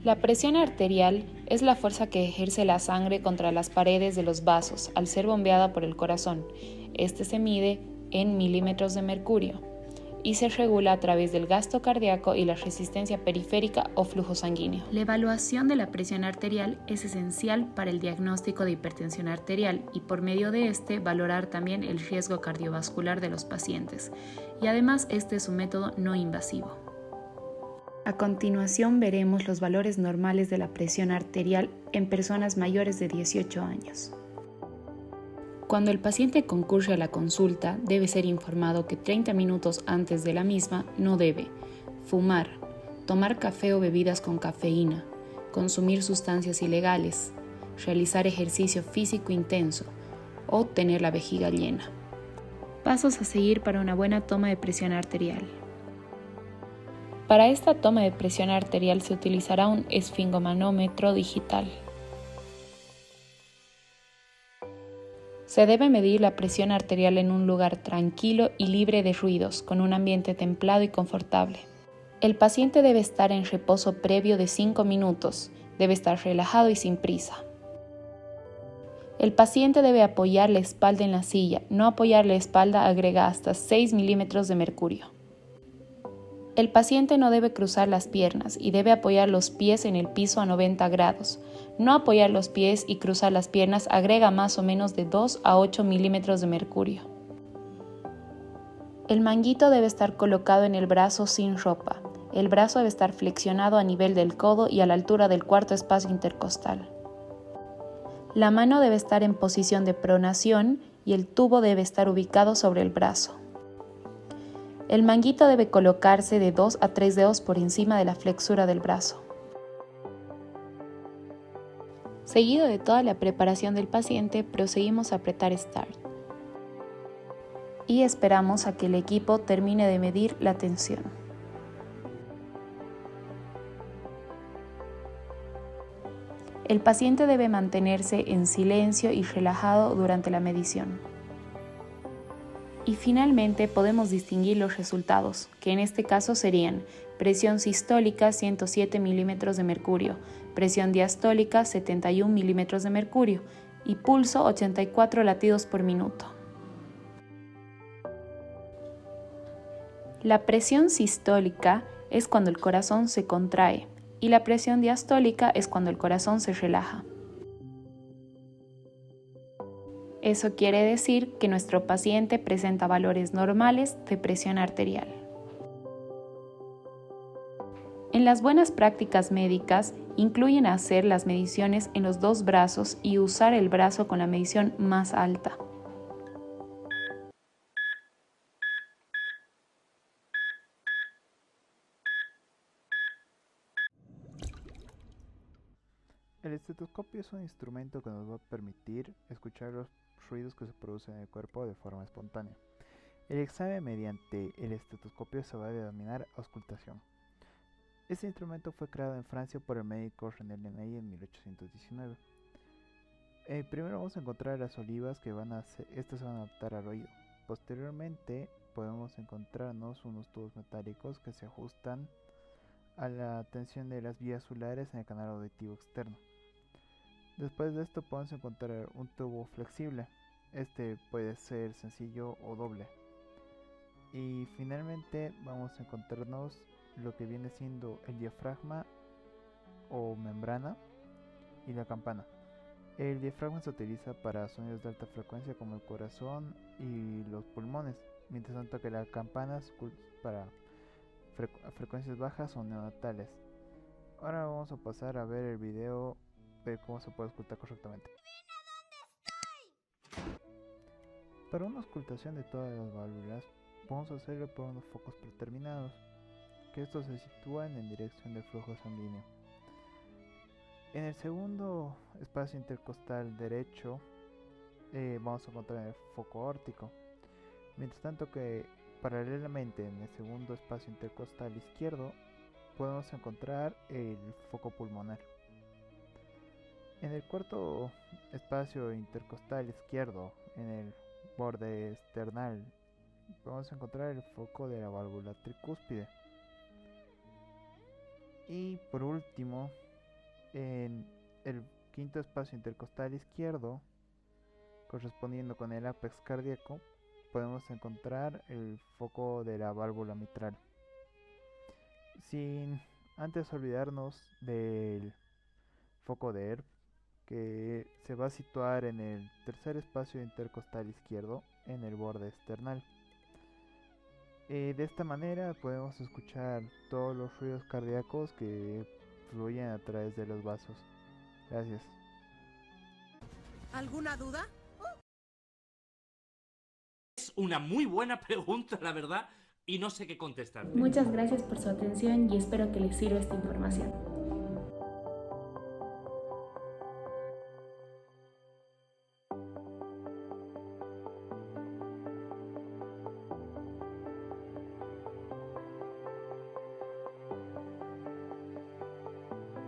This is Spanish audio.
La presión arterial es la fuerza que ejerce la sangre contra las paredes de los vasos al ser bombeada por el corazón. Este se mide en milímetros de mercurio y se regula a través del gasto cardíaco y la resistencia periférica o flujo sanguíneo. La evaluación de la presión arterial es esencial para el diagnóstico de hipertensión arterial y por medio de este valorar también el riesgo cardiovascular de los pacientes. Y además este es un método no invasivo. A continuación veremos los valores normales de la presión arterial en personas mayores de 18 años. Cuando el paciente concurre a la consulta, debe ser informado que 30 minutos antes de la misma no debe fumar, tomar café o bebidas con cafeína, consumir sustancias ilegales, realizar ejercicio físico intenso o tener la vejiga llena. Pasos a seguir para una buena toma de presión arterial. Para esta toma de presión arterial se utilizará un esfingomanómetro digital. Se debe medir la presión arterial en un lugar tranquilo y libre de ruidos, con un ambiente templado y confortable. El paciente debe estar en reposo previo de 5 minutos, debe estar relajado y sin prisa. El paciente debe apoyar la espalda en la silla, no apoyar la espalda agrega hasta 6 milímetros de mercurio. El paciente no debe cruzar las piernas y debe apoyar los pies en el piso a 90 grados. No apoyar los pies y cruzar las piernas agrega más o menos de 2 a 8 milímetros de mercurio. El manguito debe estar colocado en el brazo sin ropa. El brazo debe estar flexionado a nivel del codo y a la altura del cuarto espacio intercostal. La mano debe estar en posición de pronación y el tubo debe estar ubicado sobre el brazo. El manguito debe colocarse de 2 a 3 dedos por encima de la flexura del brazo. Seguido de toda la preparación del paciente, proseguimos a apretar Start. Y esperamos a que el equipo termine de medir la tensión. El paciente debe mantenerse en silencio y relajado durante la medición. Y finalmente podemos distinguir los resultados, que en este caso serían presión sistólica 107 milímetros de mercurio, presión diastólica 71 milímetros de mercurio y pulso 84 latidos por minuto. La presión sistólica es cuando el corazón se contrae y la presión diastólica es cuando el corazón se relaja. Eso quiere decir que nuestro paciente presenta valores normales de presión arterial. En las buenas prácticas médicas incluyen hacer las mediciones en los dos brazos y usar el brazo con la medición más alta. El estetoscopio es un instrumento que nos va a permitir escuchar los ruidos que se producen en el cuerpo de forma espontánea. El examen mediante el estetoscopio se va a denominar auscultación. Este instrumento fue creado en Francia por el médico René Laennec en 1819. Primero vamos a encontrar las olivas estas se van a adaptar al oído. Posteriormente podemos encontrarnos unos tubos metálicos que se ajustan a la tensión de las vías celulares en el canal auditivo externo. Después de esto podemos encontrar un tubo flexible. Este puede ser sencillo o doble. Y finalmente vamos a encontrarnos lo que viene siendo el diafragma o membrana y la campana. El diafragma se utiliza para sonidos de alta frecuencia como el corazón y los pulmones, mientras tanto que la campana es para frecuencias bajas o neonatales. Ahora vamos a pasar a ver el video de cómo se puede auscultar correctamente. Para una auscultación de todas las válvulas, vamos a hacerlo por unos focos predeterminados, que estos se sitúan en dirección del flujo sanguíneo. En el segundo espacio intercostal derecho vamos a encontrar el foco aórtico, mientras tanto que paralelamente en el segundo espacio intercostal izquierdo podemos encontrar el foco pulmonar. En el cuarto espacio intercostal izquierdo, en el borde external, vamos a encontrar el foco de la válvula tricúspide. Y por último, En el quinto espacio intercostal izquierdo, correspondiendo con el ápex cardíaco, podemos encontrar el foco de la válvula mitral. Sin antes olvidarnos del foco de Erbs, que se va a situar en el tercer espacio intercostal izquierdo, en el borde external. De esta manera podemos escuchar todos los ruidos cardíacos que fluyen a través de los vasos. Gracias. ¿Alguna duda? Es una muy buena pregunta, la verdad, y no sé qué contestarte. Muchas gracias por su atención y espero que les sirva esta información.